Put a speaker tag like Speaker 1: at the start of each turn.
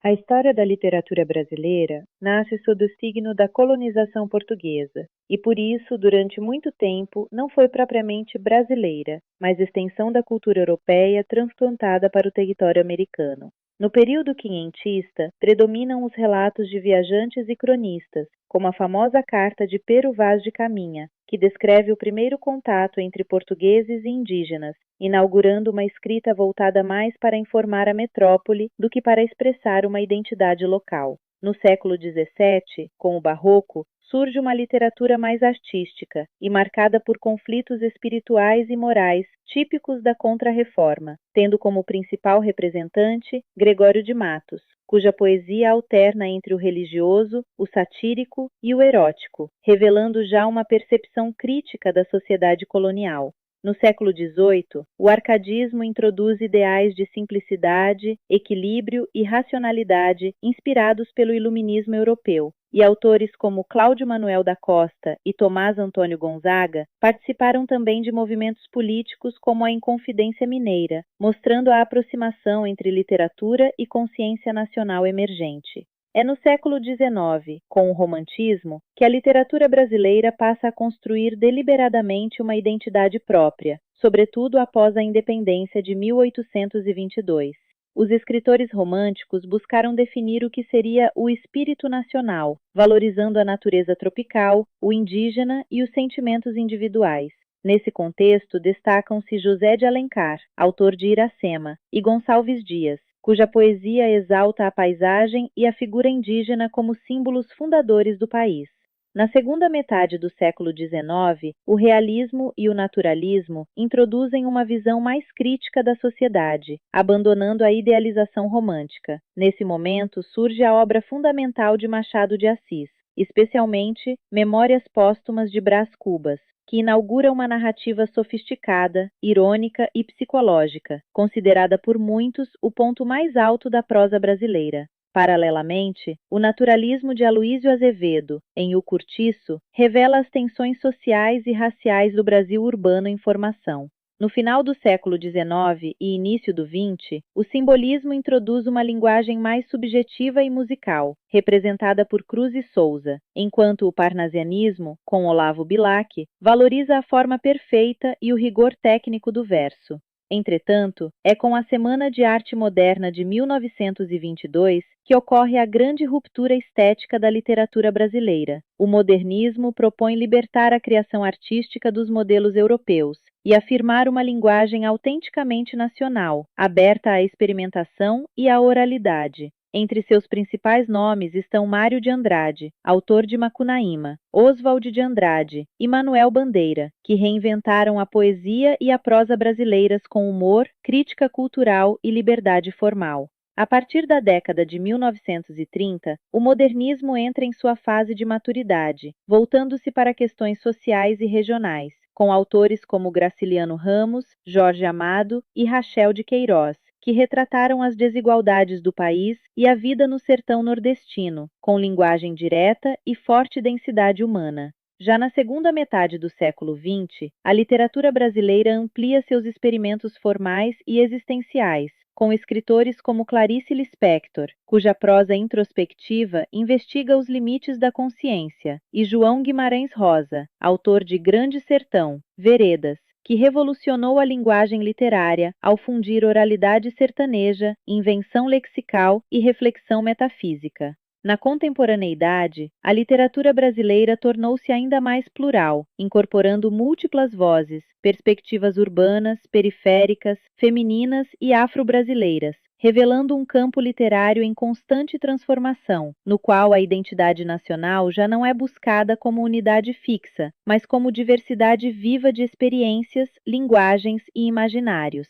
Speaker 1: A história da literatura brasileira nasce sob o signo da colonização portuguesa, e por isso, durante muito tempo, não foi propriamente brasileira, mas extensão da cultura europeia transplantada para o território americano. No período quinhentista, predominam os relatos de viajantes e cronistas, como a famosa carta de Pero Vaz de Caminha, que descreve o primeiro contato entre portugueses e indígenas, inaugurando uma escrita voltada mais para informar a metrópole do que para expressar uma identidade local. No século XVII, com o Barroco, surge uma literatura mais artística e marcada por conflitos espirituais e morais típicos da Contra-Reforma, tendo como principal representante Gregório de Matos, cuja poesia alterna entre o religioso, o satírico e o erótico, revelando já uma percepção crítica da sociedade colonial. No século XVIII, o arcadismo introduz ideais de simplicidade, equilíbrio e racionalidade inspirados pelo iluminismo europeu, e autores como Cláudio Manuel da Costa e Tomás Antônio Gonzaga participaram também de movimentos políticos como a Inconfidência Mineira, mostrando a aproximação entre literatura e consciência nacional emergente. É no século XIX, com o Romantismo, que a literatura brasileira passa a construir deliberadamente uma identidade própria, sobretudo após a independência de 1822. Os escritores românticos buscaram definir o que seria o espírito nacional, valorizando a natureza tropical, o indígena e os sentimentos individuais. Nesse contexto, destacam-se José de Alencar, autor de Iracema, e Gonçalves Dias, cuja poesia exalta a paisagem e a figura indígena como símbolos fundadores do país. Na segunda metade do século XIX, o realismo e o naturalismo introduzem uma visão mais crítica da sociedade, abandonando a idealização romântica. Nesse momento, surge a obra fundamental de Machado de Assis, especialmente Memórias Póstumas de Brás Cubas, que inaugura uma narrativa sofisticada, irônica e psicológica, considerada por muitos o ponto mais alto da prosa brasileira. Paralelamente, o naturalismo de Aloísio Azevedo, em O Curtiço, revela as tensões sociais e raciais do Brasil urbano em formação. No final do século XIX e início do XX, o simbolismo introduz uma linguagem mais subjetiva e musical, representada por Cruz e Souza, enquanto o parnasianismo, com Olavo Bilac, valoriza a forma perfeita e o rigor técnico do verso. Entretanto, é com a Semana de Arte Moderna de 1922 que ocorre a grande ruptura estética da literatura brasileira. O modernismo propõe libertar a criação artística dos modelos europeus e afirmar uma linguagem autenticamente nacional, aberta à experimentação e à oralidade. Entre seus principais nomes estão Mário de Andrade, autor de Macunaíma, Oswald de Andrade e Manuel Bandeira, que reinventaram a poesia e a prosa brasileiras com humor, crítica cultural e liberdade formal. A partir da década de 1930, o modernismo entra em sua fase de maturidade, voltando-se para questões sociais e regionais, com autores como Graciliano Ramos, Jorge Amado e Rachel de Queiroz, que retrataram as desigualdades do país e a vida no sertão nordestino, com linguagem direta e forte densidade humana. Já na segunda metade do século XX, a literatura brasileira amplia seus experimentos formais e existenciais, com escritores como Clarice Lispector, cuja prosa introspectiva investiga os limites da consciência, e João Guimarães Rosa, autor de Grande Sertão, Veredas, que revolucionou a linguagem literária ao fundir oralidade sertaneja, invenção lexical e reflexão metafísica. Na contemporaneidade, a literatura brasileira tornou-se ainda mais plural, incorporando múltiplas vozes, perspectivas urbanas, periféricas, femininas e afro-brasileiras, revelando um campo literário em constante transformação, no qual a identidade nacional já não é buscada como unidade fixa, mas como diversidade viva de experiências, linguagens e imaginários.